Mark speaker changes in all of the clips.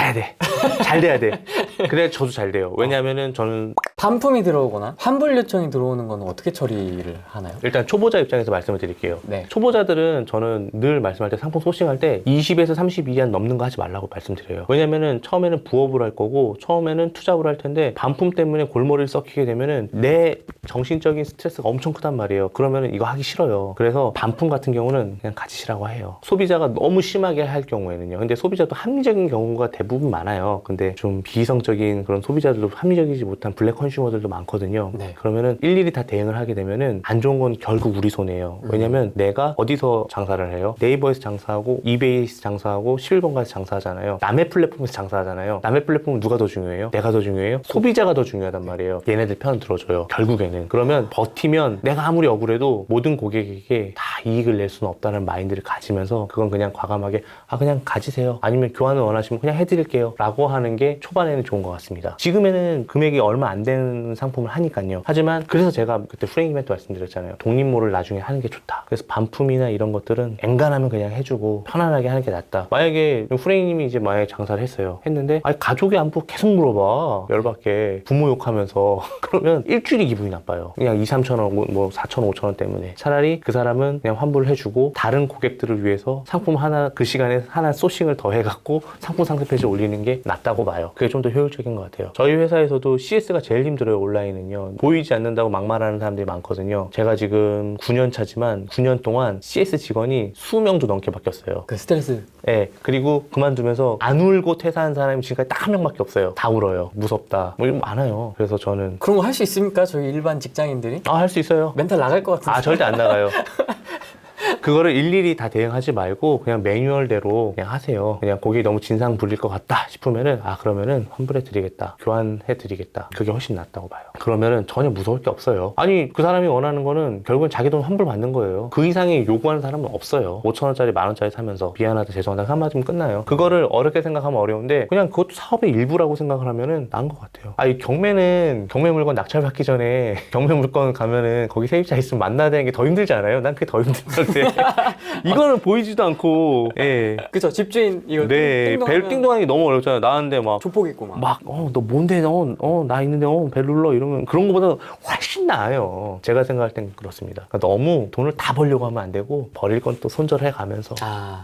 Speaker 1: 가야 돼. 잘 돼야 돼. 그래야 저도 잘 돼요. 왜냐하면은 저는
Speaker 2: 반품이 들어오거나 환불 요청이 들어오는 건 어떻게 처리를 하나요?
Speaker 1: 일단 초보자 입장에서 말씀을 드릴게요.
Speaker 2: 네.
Speaker 1: 초보자들은 저는 늘 말씀할 때 상품 소싱할 때 20에서 32안 넘는 거 하지 말라고 말씀드려요. 왜냐면은 처음에는 부업을 할 거고 처음에는 투잡을 할 텐데 반품 때문에 골머리를 썩히게 되면은 내 정신적인 스트레스가 엄청 크단 말이에요. 그러면은 이거 하기 싫어요. 그래서 반품 같은 경우는 그냥 가지시라고 해요. 소비자가 너무 심하게 할 경우에는요. 근데 소비자도 합리적인 경우가 대부분 많아요. 근데 좀 비이성적인 그런 소비자들도 합리적이지 못한 블랙 컨슈머들도 많거든요.
Speaker 2: 네.
Speaker 1: 그러면은 일일이 다 대응을 하게 되면은 안 좋은 건 결국 우리 손이에요. 왜냐면 내가 어디서 장사를 해요? 네이버에서 장사하고 이베이에서 장사하고 11번 가서 장사하잖아요. 남의 플랫폼에서 장사하잖아요. 남의 플랫폼은 누가 더 중요해요? 내가 더 중요해요? 소비자가 더 중요하단 말이에요. 얘네들 편 들어줘요. 결국에는. 그러면 버티면 내가 아무리 억울해도 모든 고객에게 다 이익을 낼 수는 없다는 마인드를 가지면서 그건 그냥 과감하게 그냥 가지세요. 아니면 교환을 원하시면 그냥 해드릴게요. 라고 하는 게 초반에는 좋은 것 같습니다. 지금에는 금액이 얼마 안 되는 상품을 하니까요. 하지만 그래서 제가 그때 프레임맨트 말씀드렸잖아요. 독립모를 나중에 하는 게 좋다. 그래서 반품이나 이런 것들은 엔간하면 그냥 해주고 편안하게 하는 게 낫다. 만약에 프레임님이 이제 만약에 장사를 했어요. 했는데 가족의 안부 계속 물어봐. 열받게 부모 욕하면서 그러면 일주일이 기분이 나빠요. 그냥 2, 3천 원, 뭐 4천 원, 5천 원 때문에 차라리 그 사람은 그냥 환불을 해주고 다른 고객들을 위해서 상품 하나 그 시간에 하나 소싱을 더 해갖고 상품 상세 페이지 올리는 게 낫다고 봐요. 그게 좀 더 효율적인 것 같아요. 저희 회사에서도 CS가 제일 힘들어요. 온라인은요. 보이지 않는다고 막말하는 사람들이 많거든요. 제가 지금 9년 차지만 9년 동안 CS 직원이 수명도 넘게 바뀌었어요.
Speaker 2: 그 스트레스.
Speaker 1: 네. 그리고 그만두면서 안 울고 퇴사한 사람이 지금까지 딱 한 명밖에 없어요. 다 울어요. 무섭다. 뭐 이런 거 많아요. 그래서 저는
Speaker 2: 그런 거 할 수 있습니까? 저희 일반 직장인들이?
Speaker 1: 할 수 있어요.
Speaker 2: 멘탈 나갈 것 같은데.
Speaker 1: 절대 안 나가요. 그거를 일일이 다 대응하지 말고 그냥 매뉴얼대로 그냥 하세요. 그냥 고객이 너무 진상 부릴 것 같다 싶으면은 그러면은 환불해 드리겠다. 교환해 드리겠다. 그게 훨씬 낫다고 봐요. 그러면은 전혀 무서울 게 없어요. 아니 그 사람이 원하는 거는 결국은 자기 돈 환불 받는 거예요. 그 이상의 요구하는 사람은 없어요. 5,000원짜리 10,000원짜리 사면서 미안하다 죄송하다 한마디면 끝나요. 그거를 어렵게 생각하면 어려운데 그냥 그것도 사업의 일부라고 생각을 하면은 나은 것 같아요. 경매는 경매 물건 낙찰받기 전에 경매 물건 가면은 거기 세입자 있으면 만나야 되는 게 더 힘들지 않아요? 난 그게 더 힘들던데 이거는 보이지도 않고. 예.
Speaker 2: 그쵸, 집주인 이거
Speaker 1: 네, 벨 띵동하는 게 너무 어렵잖아요. 나한테
Speaker 2: 조폭 있고
Speaker 1: 너 뭔데, 나 있는데, 벨 눌러, 이러면 그런 거보다 훨씬 나아요. 제가 생각할 땐 그렇습니다. 그러니까 너무 돈을 다 벌려고 하면 안 되고, 버릴 건 또 손절해 가면서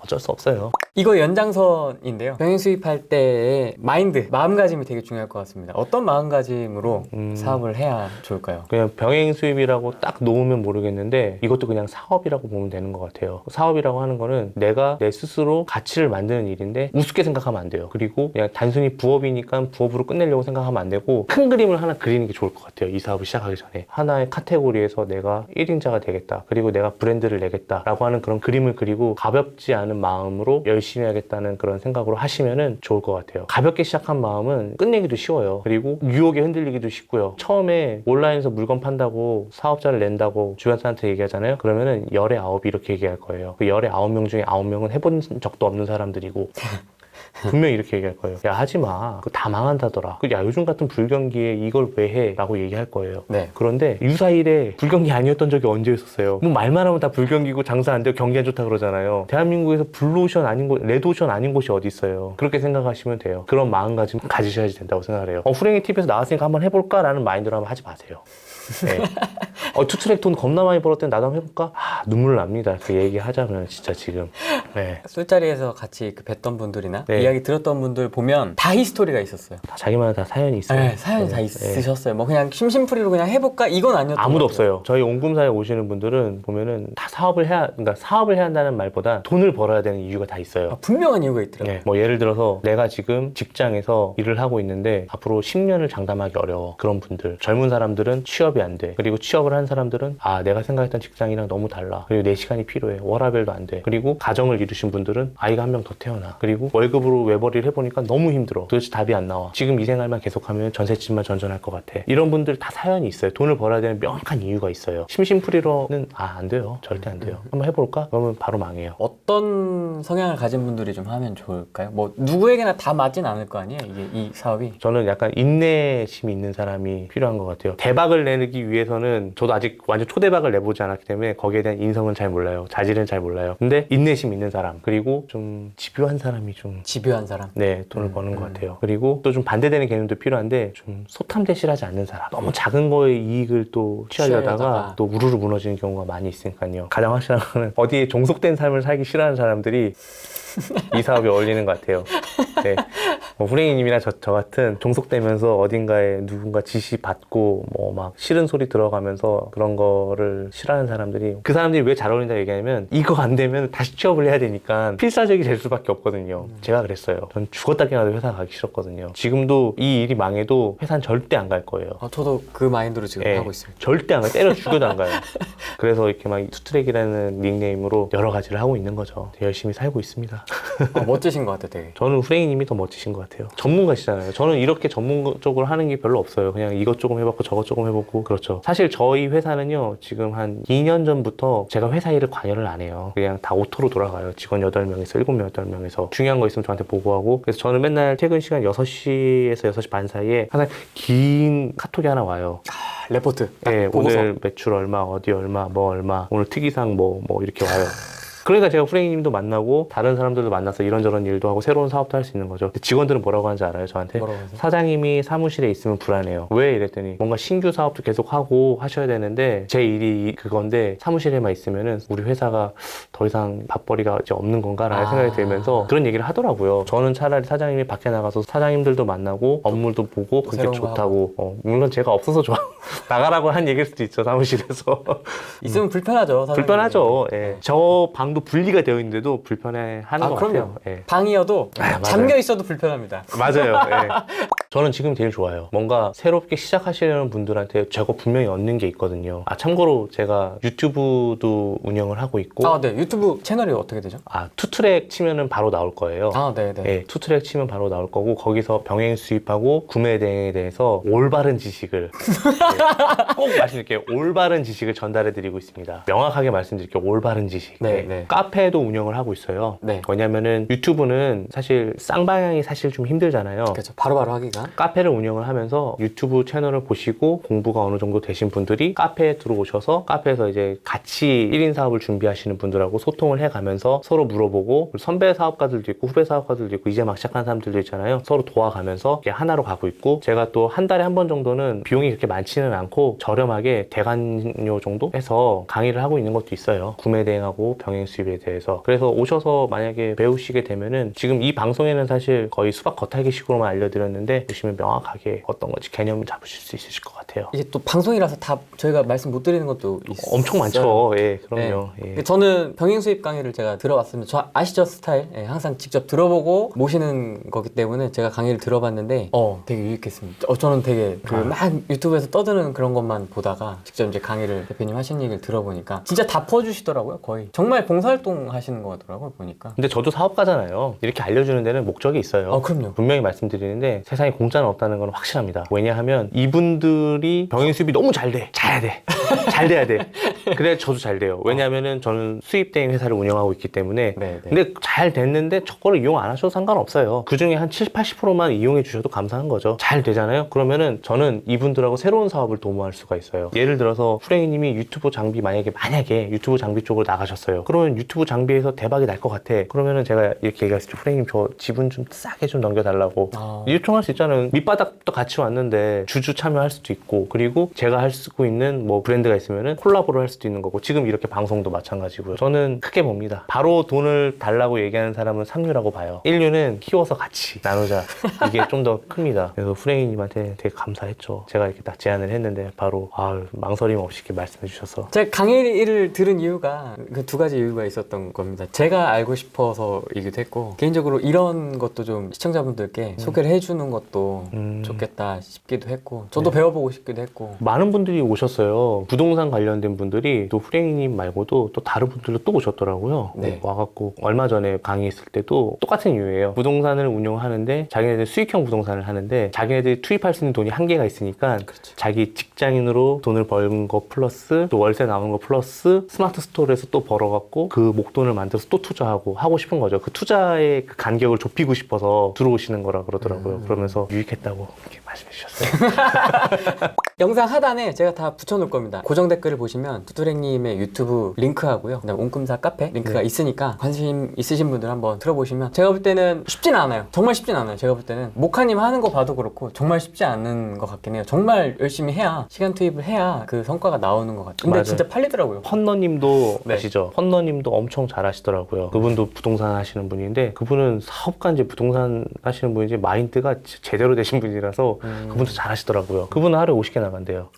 Speaker 1: 어쩔 수 없어요.
Speaker 2: 이거 연장선인데요. 병행 수입할 때의 마인드, 마음가짐이 되게 중요할 것 같습니다. 어떤 마음가짐으로 사업을 해야 좋을까요?
Speaker 1: 그냥 병행 수입이라고 딱 놓으면 모르겠는데 이것도 그냥 사업이라고 보면 되는 것 같아요. 사업이라고 하는 거는 내가 내 스스로 가치를 만드는 일인데 우습게 생각하면 안 돼요. 그리고 그냥 단순히 부업이니까 부업으로 끝내려고 생각하면 안 되고 큰 그림을 하나 그리는 게 좋을 것 같아요. 이 사업을 시작하기 전에 하나의 카테고리에서 내가 1인자가 되겠다. 그리고 내가 브랜드를 내겠다 라고 하는 그런 그림을 그리고 가볍지 않은 마음으로 열심히 하겠다는 그런 생각으로 하시면은 좋을 것 같아요. 가볍게 시작한 마음은 끝내기도 쉬워요. 그리고 유혹에 흔들리기도 쉽고요. 처음에 온라인에서 물건 판다고 사업자를 낸다고 주변 사람한테 얘기하잖아요. 그러면은 열에 9이 이렇게 얘기할 거예요. 그 열에 9명 중에 9명은 해본 적도 없는 사람들이고 분명히 이렇게 얘기할 거예요. 야 하지 마. 그거 다 망한다더라. 야 요즘 같은 불경기에 이걸 왜 해? 라고 얘기할 거예요.
Speaker 2: 네.
Speaker 1: 그런데 유사일에 불경기 아니었던 적이 언제 있었어요? 뭐 말만 하면 다 불경기고 장사 안 되고 경기 안 좋다 그러잖아요. 대한민국에서 블루오션 아닌 곳, 레드오션 아닌 곳이 어디 있어요? 그렇게 생각하시면 돼요. 그런 마음가짐 가지셔야지 된다고 생각을 해요. 후랭이 TV에서 나왔으니까 한번 해볼까? 라는 마인드로 한번 하지 마세요. 네. 투트랙 돈 겁나 많이 벌었더니 나도 한번 해볼까? 눈물 납니다. 그 얘기 하자면 진짜 지금. 네.
Speaker 2: 술자리에서 같이 뵀던 분들이나
Speaker 1: 네.
Speaker 2: 이야기 들었던 분들 보면 다 히스토리가 있었어요.
Speaker 1: 다 자기만의 다 사연이 있어요.
Speaker 2: 네, 사연이 다 있으셨어요. 뭐 그냥 심심풀이로 그냥 해볼까? 이건 아니었던
Speaker 1: 아무도
Speaker 2: 것 같아요.
Speaker 1: 없어요. 저희 옹금사에 오시는 분들은 보면은 다 그러니까 사업을 해야 한다는 말보다 돈을 벌어야 되는 이유가 다 있어요.
Speaker 2: 분명한 이유가 있더라고요.
Speaker 1: 네. 뭐 예를 들어서 내가 지금 직장에서 일을 하고 있는데 앞으로 10년을 장담하기 어려워. 그런 분들. 젊은 사람들은 취업이 안 돼. 그리고 취업을 한 사람들은 내가 생각했던 직장이랑 너무 달라. 그리고 내 시간이 필요해. 워라밸도 안 돼. 그리고 가정을 이루신 분들은 아이가 한 명 더 태어나. 그리고 월급으로 외벌이를 해보니까 너무 힘들어. 도대체 답이 안 나와. 지금 이 생활만 계속하면 전셋집만 전전할 것 같아. 이런 분들 다 사연이 있어요. 돈을 벌어야 되는 명확한 이유가 있어요. 심심풀이로는 안 돼요. 절대 안 돼요. 한번 해볼까? 그러면 바로 망해요.
Speaker 2: 어떤 성향을 가진 분들이 좀 하면 좋을까요? 뭐 누구에게나 다 맞진 않을 거 아니에요? 이게 이 사업이.
Speaker 1: 저는 약간 인내심이 있는 사람이 필요한 것 같아요. 대박을 내기 위해서는 저도 저도 아직 완전 초대박을 내보지 않았기 때문에 거기에 대한 인성은 잘 몰라요. 자질은 잘 몰라요. 근데 인내심 있는 사람, 그리고 좀 집요한 사람이 좀
Speaker 2: 집요한 사람.
Speaker 1: 네, 돈을 버는 것 같아요. 그리고 또 좀 반대되는 개념도 필요한데 좀 소탐대실하지 않는 사람. 너무 작은 거에 이익을 또 취하려다가 또 우르르 무너지는 경우가 많이 있으니까요. 가장 확실한 거는 어디에 종속된 삶을 살기 싫어하는 사람들이 이 사업에 어울리는 것 같아요. 네. 뭐 후랭이님이나 저 같은 종속되면서 어딘가에 누군가 지시 받고 뭐 막 싫은 소리 들어가면서 그런 거를 싫어하는 사람들이 그 사람들이 왜 잘 어울린다 얘기하면 이거 안 되면 다시 취업을 해야 되니까 필사적이 될 수밖에 없거든요. 제가 그랬어요. 전 죽었다 깨어나도 회사 가기 싫었거든요. 지금도 이 일이 망해도 회사는 절대 안 갈 거예요.
Speaker 2: 저도 그 마인드로 지금
Speaker 1: 네,
Speaker 2: 하고 있습니다.
Speaker 1: 절대 안 가요. 때려 죽여도 안 가요. 그래서 이렇게 막 투트랙이라는 닉네임으로 여러 가지를 하고 있는 거죠. 열심히 살고 있습니다.
Speaker 2: 멋지신 것 같아요, 되게.
Speaker 1: 저는 후랭이님이 더 멋지신 것 같아요. 전문가시잖아요. 저는 이렇게 전문적으로 하는 게 별로 없어요. 그냥 이것 조금 해봤고 저것 조금 해보고 그렇죠. 사실 저희 회사는요, 지금 한 2년 전부터 제가 회사 일을 관여를 안 해요. 그냥 다 오토로 돌아가요. 직원 8명에서 7명, 8명에서 중요한 거 있으면 저한테 보고하고. 그래서 저는 맨날 퇴근 시간 6시에서 6시 반 사이에 항상 긴 카톡이 하나 와요.
Speaker 2: 레포트.
Speaker 1: 네,
Speaker 2: 보고서.
Speaker 1: 오늘 매출 얼마, 어디 얼마, 뭐 얼마, 오늘 특이상 뭐 이렇게 와요. 그러니까 제가 후랭이님도 만나고 다른 사람들도 만나서 이런저런 일도 하고 새로운 사업도 할 수 있는 거죠. 근데 직원들은 뭐라고 하는지 알아요? 저한테?
Speaker 2: 뭐라고 하세요?
Speaker 1: 사장님이 사무실에 있으면 불안해요. 왜? 이랬더니 뭔가 신규 사업도 계속 하고 하셔야 되는데 제 일이 그건데 사무실에만 있으면은 우리 회사가 더 이상 밥벌이가 이제 없는 건가라는 생각이 들면서 그런 얘기를 하더라고요. 저는 차라리 사장님이 밖에 나가서 사장님들도 만나고 업무도 보고 그게 좋다고. 물론 제가 없어서 좋아. 나가라고 한 얘기일 수도 있죠, 사무실에서.
Speaker 2: 있으면 불편하죠, 사장님.
Speaker 1: 불편하죠. 예. 저 방도 분리가 되어 있는데도 불편해하는 것
Speaker 2: 그럼요.
Speaker 1: 같아요. 예.
Speaker 2: 방이어도 잠겨 있어도 불편합니다.
Speaker 1: 맞아요. 예. 저는 지금 제일 좋아요. 뭔가 새롭게 시작하시려는 분들한테 제가 분명히 얻는 게 있거든요. 참고로 제가 유튜브도 운영을 하고 있고.
Speaker 2: 네. 유튜브 채널이 어떻게 되죠?
Speaker 1: 투트랙 치면은 바로 나올 거예요.
Speaker 2: 네네.
Speaker 1: 예, 투트랙 치면 바로 나올 거고 거기서 병행 수입하고 구매 대행에 대해서 올바른 지식을 꼭 말씀드릴게요. 올바른 지식을 전달해 드리고 있습니다. 명확하게 말씀드릴게요. 올바른 지식.
Speaker 2: 네.
Speaker 1: 카페도 운영을 하고 있어요.
Speaker 2: 네.
Speaker 1: 왜냐면은 유튜브는 사실 쌍방향이 사실 좀 힘들잖아요.
Speaker 2: 그렇죠. 바로바로 하기가.
Speaker 1: 카페를 운영을 하면서 유튜브 채널을 보시고 공부가 어느 정도 되신 분들이 카페에 들어오셔서 카페에서 이제 같이 1인 사업을 준비하시는 분들하고 소통을 해가면서 서로 물어보고 선배 사업가들도 있고 후배 사업가들도 있고 이제 막 시작한 사람들도 있잖아요. 서로 도와가면서 이렇게 하나로 가고 있고 제가 또 한 달에 한 번 정도는 비용이 그렇게 많지는 않고 저렴하게 대관료 정도 해서 강의를 하고 있는 것도 있어요. 구매 대행하고 병행 수입에 대해서. 그래서 오셔서 만약에 배우시게 되면은 지금 이 방송에는 사실 거의 수박 겉핥기식으로만 알려드렸는데 보시면 명확하게 어떤 건지 개념을 잡으실 수 있으실 것 같아요.
Speaker 2: 이게 또 방송이라서 다 저희가 말씀 못 드리는 것도 있어요.
Speaker 1: 엄청 많죠. 예, 그럼요.
Speaker 2: 네.
Speaker 1: 예.
Speaker 2: 저는 병행 수입 강의를 제가 들어봤습니다. 저 아시죠, 스타일? 예, 항상 직접 들어보고 모시는 거기 때문에 제가 강의를 들어봤는데 되게 유익했습니다. 저는 되게 막 유튜브에서 떠드는 그런 것만 보다가 직접 이제 강의를 대표님 하신 얘기를 들어보니까 진짜 다 퍼주시더라고요. 거의 정말 봉사활동 하시는 거 같더라고요, 보니까.
Speaker 1: 근데 저도 사업가잖아요. 이렇게 알려주는 데는 목적이 있어요.
Speaker 2: 그럼요.
Speaker 1: 분명히 말씀드리는데 세상에 공짜는 없다는 건 확실합니다. 왜냐하면 이분들이 병행 수입이 너무 잘 돼. 잘해야 돼. 잘 돼야 돼. 그래야 저도 잘 돼요. 왜냐하면은 저는 수입 대행 회사를 운영하고 있기 때문에.
Speaker 2: 네.
Speaker 1: 근데 잘 됐는데 저거를 이용 안 하셔도 상관없어요. 그 중에 한 70, 80%만 이용해 주셔도 감사한 거죠. 잘 되잖아요. 그러면은 저는 이분들하고 새로운 사업을 도모할 수가 있어요. 예를 들어서 후랭이님이 유튜브 장비 만약에 유튜브 장비 쪽으로 나가셨어요. 그러면 유튜브 장비에서 대박이 날 것 같아. 그러면은 제가 이렇게 얘기했을 때 후랭이님 저 지분 좀 싸게 좀 넘겨달라고 요청할 수 있잖아요. 밑바닥부터 같이 왔는데 주주 참여할 수도 있고 그리고 제가 할 수 있는 뭐 브랜드가 있으면은 콜라보를 할 수도 있는 거고 지금 이렇게 방송도 마찬가지고요. 저는 크게 봅니다. 바로 돈을 달라고 얘기하는 사람은 상류라고 봐요. 인류는 키워서 같이 나누자. 이게 좀 더 큽니다. 그래서 후랭이님한테 되게 감사했죠. 제가 이렇게 딱 제안을 했는데 바로 망설임 없이 이렇게 말씀해 주셔서
Speaker 2: 제가 강의를 들은 이유가 그 두 가지 이유가 있었던 겁니다. 제가 알고 싶어서이기도 했고 개인적으로 이런 것도 좀 시청자분들께 소개를 해주는 것도 좋겠다 싶기도 했고 저도 배워보고 싶기도 했고
Speaker 1: 많은 분들이 오셨어요. 부동산 관련된 분들이 또 후랭이님 말고도 또 다른 분들도 또 오셨더라고요.
Speaker 2: 네.
Speaker 1: 와갖고 얼마 전에 강의했을 때도 똑같은 이유예요. 부동산을 운영하는데 자기네들 수익형 부동산을 하는데 자기네들이 투입할 수 있는 돈이 한계가 있으니까
Speaker 2: 그렇죠.
Speaker 1: 자기 직장인으로 돈을 버는 거 플러스 또 월세 나오는 거 플러스 스마트 스토어에서 또 벌어갖고 그 목돈을 만들어서 또 투자하고 하고 싶은 거죠. 그 투자의 그 간격을 좁히고 싶어서 들어오시는 거라 그러더라고요. 그러면서 유익했다고 이렇게 말씀해 주셨어요.
Speaker 2: 영상 하단에 제가 다 붙여놓을 겁니다. 고정 댓글을 보시면 뚜뚜랭님의 유튜브 링크하고요. 그다음 옹금사 카페 링크가
Speaker 1: 네.
Speaker 2: 있으니까 관심 있으신 분들 한번 들어보시면 제가 볼 때는 쉽진 않아요. 정말 쉽진 않아요. 제가 볼 때는 모카님 하는 거 봐도 그렇고 정말 쉽지 않은 것 같긴 해요. 정말 열심히 해야 시간 투입을 해야 그 성과가 나오는 것 같아요. 근데
Speaker 1: 맞아요.
Speaker 2: 진짜 팔리더라고요.
Speaker 1: 펀너님도
Speaker 2: 네.
Speaker 1: 아시죠? 펀너님도 엄청 잘하시더라고요. 그분도 부동산 하시는 분인데 그분은 사업가인지 부동산 하시는 분인지 마인드가 제대로 되신 분이라서 그분도 잘하시더라고요. 그분은 하루에 50개 나간대요.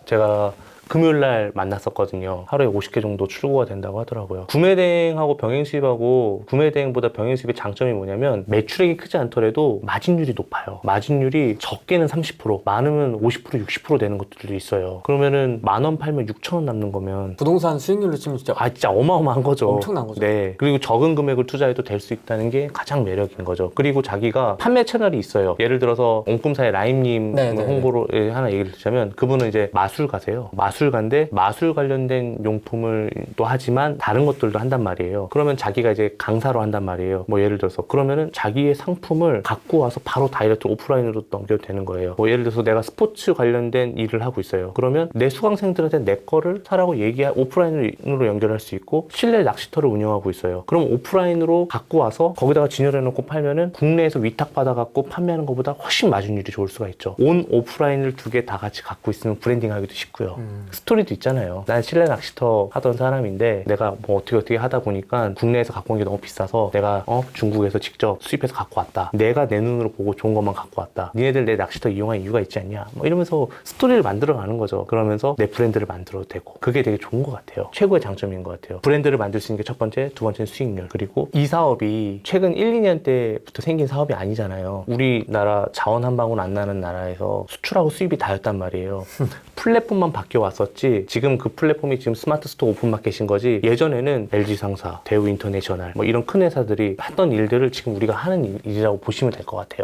Speaker 1: 제가 금요일 날 만났었거든요. 하루에 50개 정도 출고가 된다고 하더라고요. 구매대행하고 병행수입하고 구매대행보다 병행수입의 장점이 뭐냐면 매출액이 크지 않더라도 마진율이 높아요. 마진율이 적게는 30%, 많으면 50%, 60% 되는 것들도 있어요. 그러면은 10,000원 팔면 6,000원 남는 거면
Speaker 2: 부동산 수익률로 치면 진짜
Speaker 1: 진짜 어마어마한 거죠.
Speaker 2: 엄청난 거죠.
Speaker 1: 네. 그리고 적은 금액을 투자해도 될 수 있다는 게 가장 매력인 거죠. 그리고 자기가 판매 채널이 있어요. 예를 들어서 옹꿈사의 라임님
Speaker 2: 네, 네,
Speaker 1: 홍보로 하나 얘기를 드리자면 그분은 이제 마술가세요. 마술가인데 마술 관련된 용품을 또 하지만 다른 것들도 한단 말이에요. 그러면 자기가 이제 강사로 한단 말이에요. 뭐 예를 들어서 그러면은 자기의 상품을 갖고 와서 바로 다이렉트 오프라인으로 넘겨도 되는 거예요. 뭐 예를 들어서 내가 스포츠 관련된 일을 하고 있어요. 그러면 내 수강생들한테 내 거를 사라고 오프라인으로 연결할 수 있고 실내 낚시터를 운영하고 있어요. 그럼 오프라인으로 갖고 와서 거기다가 진열해 놓고 팔면은 국내에서 위탁받아 갖고 판매하는 것보다 훨씬 마진율이 좋을 수가 있죠. 온 오프라인을 두 개 다 같이 갖고 있으면 브랜딩하기도 쉽고요. 스토리도 있잖아요. 난 실내 낚시터 하던 사람인데 내가 뭐 어떻게 하다 보니까 국내에서 갖고 온 게 너무 비싸서 내가 중국에서 직접 수입해서 갖고 왔다. 내가 내 눈으로 보고 좋은 것만 갖고 왔다. 니네들 내 낚시터 이용할 이유가 있지 않냐? 뭐 이러면서 스토리를 만들어 가는 거죠. 그러면서 내 브랜드를 만들어도 되고 그게 되게 좋은 것 같아요. 최고의 장점인 것 같아요. 브랜드를 만들 수 있는 게 첫 번째, 두 번째는 수익률. 그리고 이 사업이 최근 1, 2년 때부터 생긴 사업이 아니잖아요. 우리나라 자원 한 방울 안 나는 나라에서 수출하고 수입이 다였단 말이에요. 플랫폼만 바뀌어 왔었지 지금 그 플랫폼이 지금 스마트 스토어 오픈마켓인 거지 예전에는 LG상사, 대우인터내셔널 뭐 이런 큰 회사들이 했던 일들을 지금 우리가 하는 일이라고 보시면 될 것 같아요.